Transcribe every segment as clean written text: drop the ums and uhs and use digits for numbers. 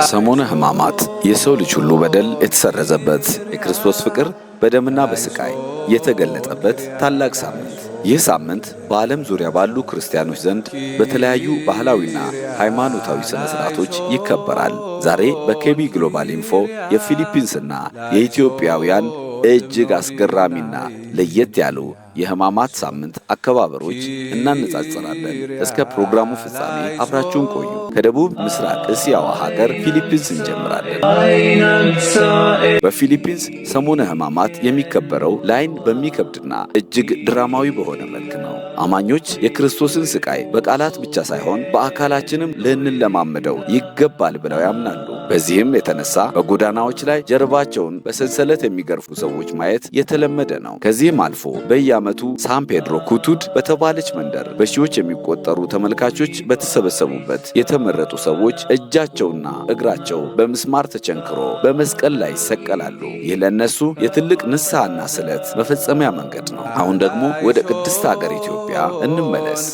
ሰሞነ ሕማማት የሰው ልጅ ሁሉ በደል የተሰረዘበት የክርስቶስ ፍቅር በደምና በስቃይ የተገለጠበት ታላቅ ሳምንት። ይህ ሳምንት በዓለም ዙሪያ ባሉ ክርስቲያኖች ዘንድ በተለያዩ ባህላዊና ሃይማኖታዊ ሥነ ሥርዓቶች ይከበራል። ዛሬ በኬቢ ግሎባል ኢንፎ የፊሊፒንስና የኢትዮጵያውያን እጅግ አስገራሚና ለየት ያሉ የሕማማት ሳምንት አከባበሮች እናነጻጽራለን። እስከ ፕሮግራሙ ፍጻሜ አብራችሁን ቆዩ። ከደቡብ ምስራቅ እስያዋ ሀገር ፊሊፒንስ እንጀምራለን። በፊሊፒንስ ሰሞነ ሕማማት የሚከበረው ለዓይን በሚከብድና እጅግ ድራማዊ በሆነ መልክ ነው። አማኞች የክርስቶስን ስቃይ በቃላት ብቻ ሳይሆን በአካላችንም ልንለማመደው ይገባል ብለው ያምናሉ። በዚህም የተነሳ በጎዳናዎች ላይ ጀርባቸውን በሰንሰለት የሚገርፉ ሰዎች ማየት የተለመደ ነው። ከዚህም አልፎ በየዓመቱ ሳን ፔድሮ ኩቱድ በተባለች መንደር በሺዎች የሚቆጠሩ ተመልካቾች በተሰበሰቡበት የተመረጡ ሰዎች እጃቸውና እግራቸው በምስማር ተቸንክሮ በመስቀል ላይ ይሰቀላሉ። ይህ ለእነሱ የትልቅ ንስሐና ስለት መፈጸሚያ መንገድ ነው። አሁን ደግሞ ወደ ቅድስት ሀገር ኢትዮጵያ እንመለስ።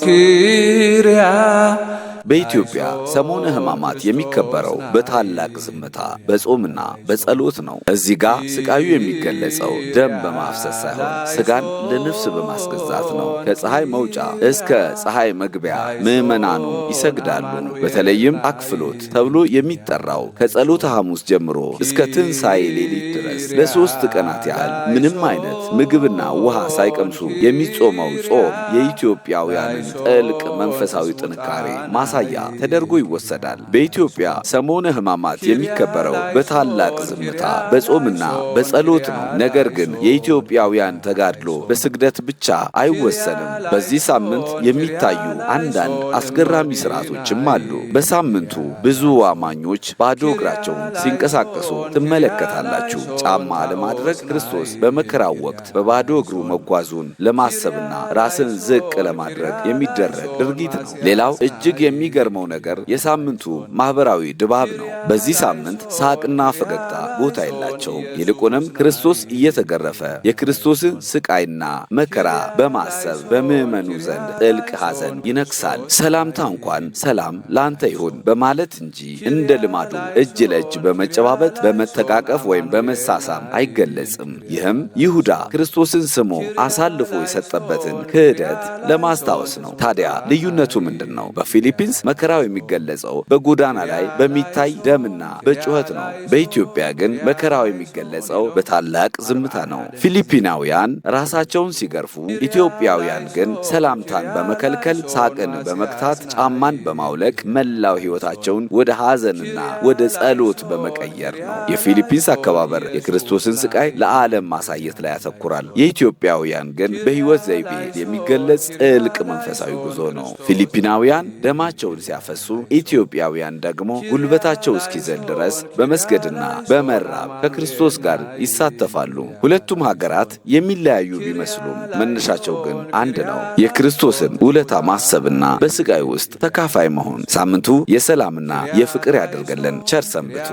በኢትዮጵያ ሰሞነ ሕማማት የሚከበረው በታላቅ ዝምታ በጾምና በጸሎት ነው። እዚህ ጋር ስቃዩ የሚገለጸው ደም በማፍሰስ ሳይሆን ስጋን ለነፍስ በማስገዛት ነው። ከፀሐይ መውጫ እስከ ፀሐይ መግቢያ ምዕመናኑ ይሰግዳሉ። በተለይም አክፍሎት ተብሎ የሚጠራው ከጸሎተ ሐሙስ ጀምሮ እስከ ትንሣኤ ሌሊት ድረስ ለ3 ቀናት ያህል ምንም አይነት ምግብና ውሃ ሳይቀምሱ የሚጾመው ጾም የኢትዮጵያውያንን ጥልቅ መንፈሳዊ ጥንካሬ ማሳያ ተደርጎ ይወሰዳል። በኢትዮጵያ ሰሞነ ሕማማት የሚከበረው በታላቅ ዝምታ በጾምና በጸሎት ነው። ነገር ግን የኢትዮጵያውያን ተጋድሎ በስግደት ብቻ አይወሰንም። በዚህ ሳምንት የሚታዩ አንዳንድ አስገራሚ ሥርዓቶችም አሉ። በሳምንቱ ብዙ አማኞች ባዶ እግራቸውን ሲንቀሳቀሱ ትመለከታላችሁ። ጫማ ለማድረግ ክርስቶስ በመከራው ወቅት በባዶ እግሩ መጓዙን ለማሰብና ራስን ዝቅ ለማድረግ የሚደረግ ድርጊት ነው። ሌላው እጅግ የሚገርመው ነገር የሳምንቱ ማህበራዊ ድባብ ነው። በዚህ ሳምንት ሳቅና ፈገግታ ቦታ የላቸውም። ይልቁንም ክርስቶስ እየተገረፈ የክርስቶስን ስቃይና መከራ በማሰብ በምዕመኑ ዘንድ ጥልቅ ሐዘን ይነግሳል። ሰላምታ እንኳን ሰላም ላንተ ይሁን በማለት እንጂ እንደ ልማዱ እጅ ለእጅ በመጨባበጥ በመተቃቀፍ ወይም በመሳሳም አይገለጽም። ይህም ይሁዳ ክርስቶስን ስሞ አሳልፎ የሰጠበትን ክህደት ለማስታወስ ነው። ታዲያ ልዩነቱ ምንድን ነው? በፊሊፒንስ መከራው የሚገለጸው በጎዳና ላይ በሚታይ ደምና በጩኸት ነው። በኢትዮጵያ ግን መከራው የሚገለጸው በታላቅ ዝምታ ነው። ፊሊፒናውያን ራሳቸውን ሲገርፉ፣ ኢትዮጵያውያን ግን ሰላምታን በመከልከል ሳቅን በመክታት ጫማን በማውለቅ መላው ሕይወታቸውን ወደ ሐዘንና ወደ ጸሎት በመቀየር ነው። የፊሊፒንስ አከባበር የክርስቶስን ስቃይ ለዓለም ማሳየት ላይ ያተኩራል። የኢትዮጵያውያን ግን በሕይወት ዘይቤ የሚገለጽ ጥልቅ መንፈሳዊ ጉዞ ነው። ፊሊፒናውያን ደማቸውን ሲያፈሱ፣ ኢትዮጵያውያን ደግሞ ጉልበታቸው እስኪዘል ድረስ በመስገድና በመራብ ከክርስቶስ ጋር ይሳተፋሉ። ሁለቱም ሀገራት የሚለያዩ ቢመስሉም መነሻቸው ግን አንድ ነው፤ የክርስቶስን ውለታ ማሰብና በስቃይ ውስጥ ተካፋይ መሆን። ሳምንቱ የሰላምና የፍቅር ያደርገልን። ቸር ሰንብቱ።